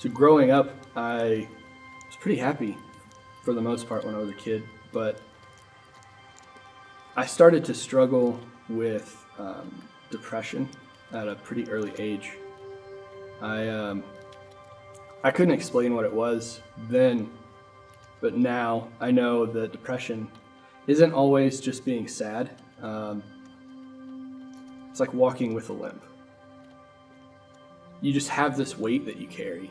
So growing up, I was pretty happy for the most part when I was a kid, but I started to struggle with depression at a pretty early age. I couldn't explain what it was then, but now I know that depression isn't always just being sad. It's like walking with a limp. You just have this weight that you carry.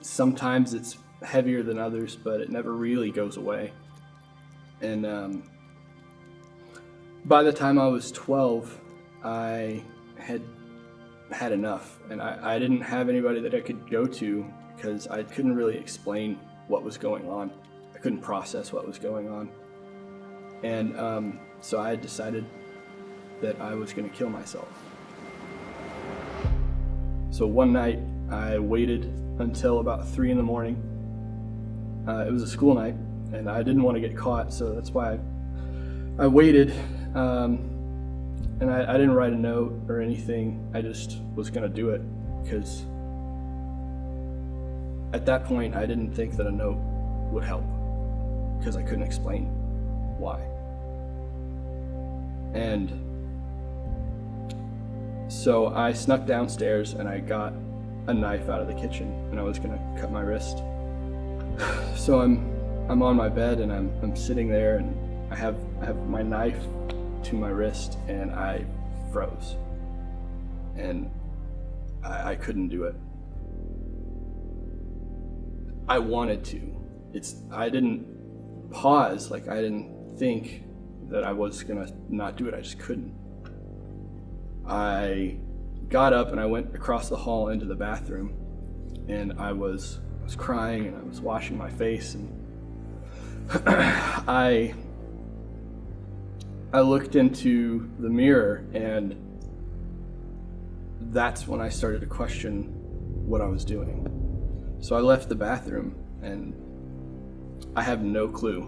Sometimes it's heavier than others, but it never really goes away. And by the time I was 12, I had had enough, and I didn't have anybody that I could go to because I couldn't really explain what was going on. I couldn't process what was going on. And so I had decided that I was going to kill myself. So one night I waited until about 3 a.m. It was a school night and I didn't want to get caught, so that's why I waited. And I didn't write a note or anything. I just was going to do it because at that point I didn't think that a note would help because I couldn't explain why. And so I snuck downstairs and I got a knife out of the kitchen and I was going to cut my wrist. So I'm on my bed and I'm sitting there and I have my knife to my wrist and I froze. And I couldn't do it. I wanted to. I didn't pause, like I didn't think that I was gonna not do it, I just couldn't. I got up and I went across the hall into the bathroom and I was crying and I was washing my face and I looked into the mirror and that's when I started to question what I was doing. So I left the bathroom and I have no clue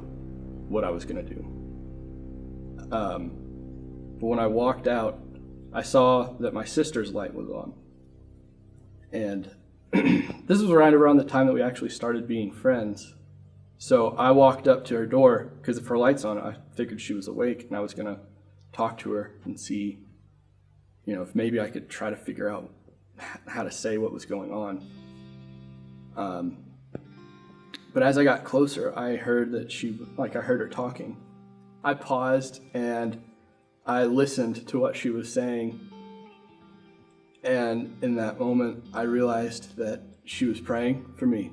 what I was gonna do. But when I walked out, I saw that my sister's light was on. And this was right around the time that we actually started being friends. So I walked up to her door because if her light's on, I figured she was awake and I was gonna talk to her and see, if maybe I could try to figure out how to say what was going on. But as I got closer, I heard that I heard her talking. I paused and I listened to what she was saying. And in that moment, I realized that she was praying for me.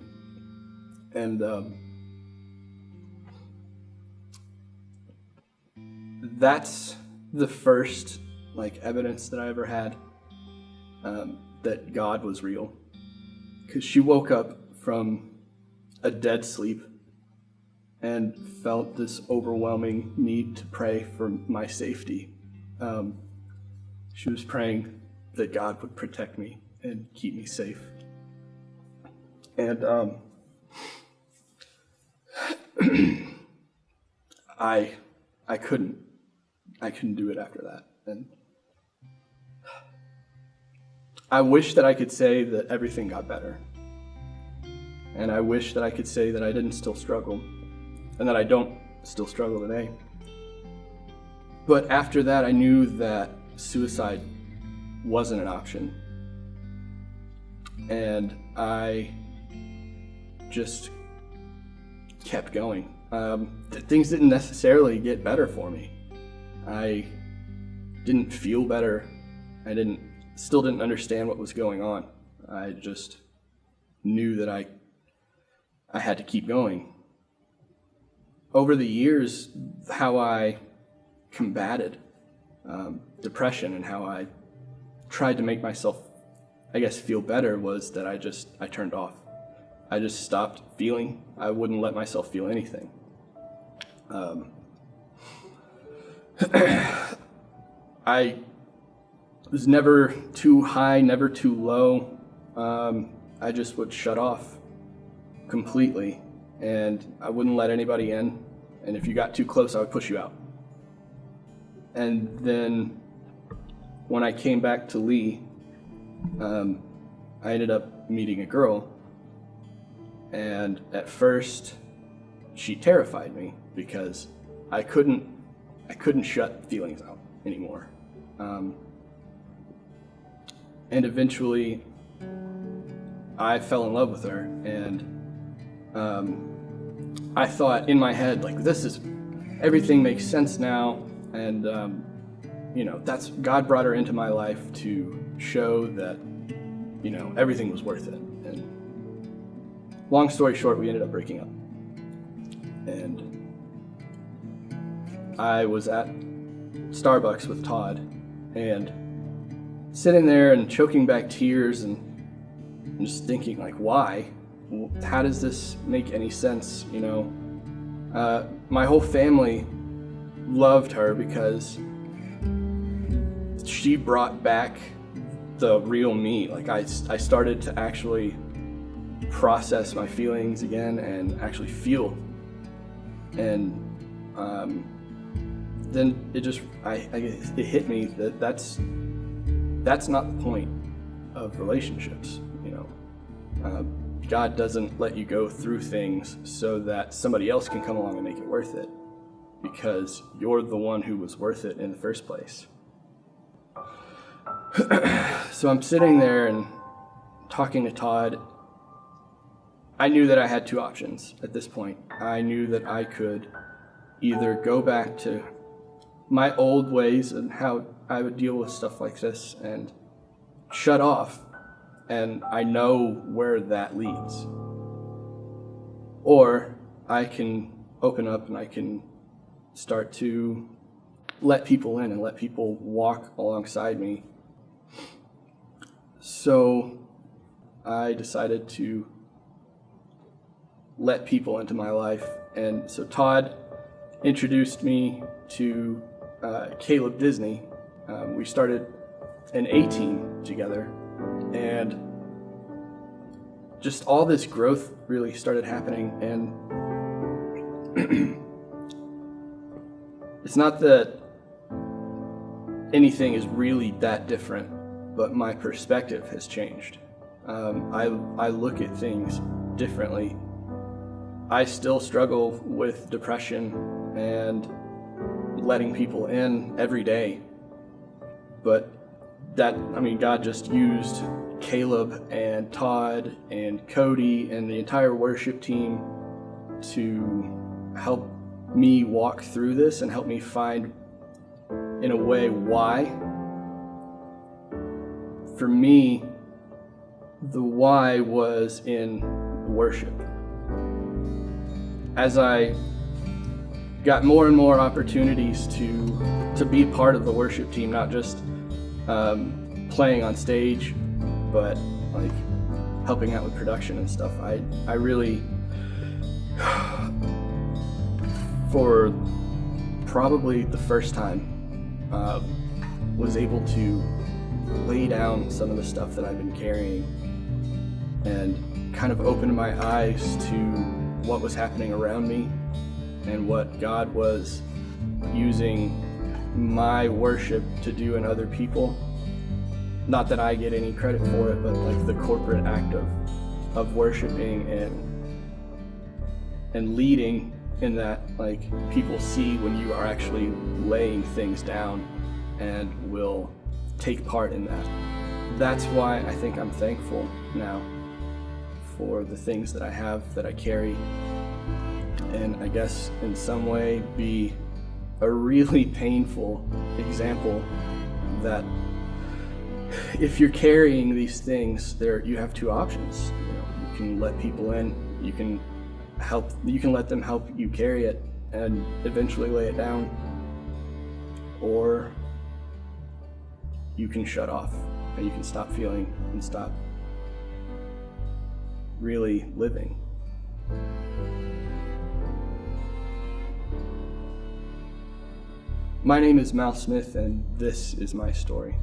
And that's the first evidence that I ever had that God was real. Because she woke up from a dead sleep and felt this overwhelming need to pray for my safety. She was praying that God would protect me and keep me safe. And I couldn't do it after that. And I wish that I could say that everything got better. And I wish that I could say that I didn't still struggle and that I don't still struggle today. But after that, I knew that suicide wasn't an option. And I just kept going. Things didn't necessarily get better for me. I didn't feel better. I still didn't understand what was going on. I just knew that I had to keep going. Over the years, how I combated depression and how I tried to make myself, feel better was that I turned off. I just stopped feeling. I wouldn't let myself feel anything. I was never too high, never too low. I just would shut off completely, and I wouldn't let anybody in. And if you got too close, I would push you out. And then when I came back to Lee, I ended up meeting a girl, and at first she terrified me because I couldn't shut feelings out anymore. And eventually I fell in love with her, and I thought in my head, like, everything makes sense now, and that's God brought her into my life to show that everything was worth it. And long story short, we ended up breaking up, and I was at Starbucks with Todd, and sitting there and choking back tears and just thinking, like, why? How does this make any sense? My whole family loved her because she brought back the real me. Like, I started to actually process my feelings again and actually feel. And then it hit me that that's not the point of relationships. God doesn't let you go through things so that somebody else can come along and make it worth it, because you're the one who was worth it in the first place. So I'm sitting there and talking to Todd. I knew that I had two options at this point. I knew that I could either go back to my old ways and how I would deal with stuff like this and shut off, and I know where that leads. Or I can open up and I can start to let people in and let people walk alongside me. So I decided to let people into my life, and so Todd introduced me to Caleb Disney. We started an A-team together, and just all this growth really started happening. And it's not that anything is really that different, but my perspective has changed. I look at things differently. I still struggle with depression and letting people in every day, but God just used Caleb and Todd and Cody and the entire worship team to help me walk through this and help me find, in a way, why. For me, the why was in worship. As I got more and more opportunities to be part of the worship team, not just playing on stage, but like helping out with production and stuff, I really, for probably the first time, was able to lay down some of the stuff that I've been carrying and kind of open my eyes to what was happening around me and what God was using my worship to do in other people. Not that I get any credit for it, but like the corporate act of worshiping and leading, in that like people see when you are actually laying things down and will take part in that. That's why I think I'm thankful now for the things that I have, that I carry, and I guess in some way be a really painful example that if you're carrying these things, you have two options. You can let people in, you can let them help you carry it and eventually lay it down, or you can shut off and you can stop feeling and stop really living. My name is Mal Smith, and this is my story.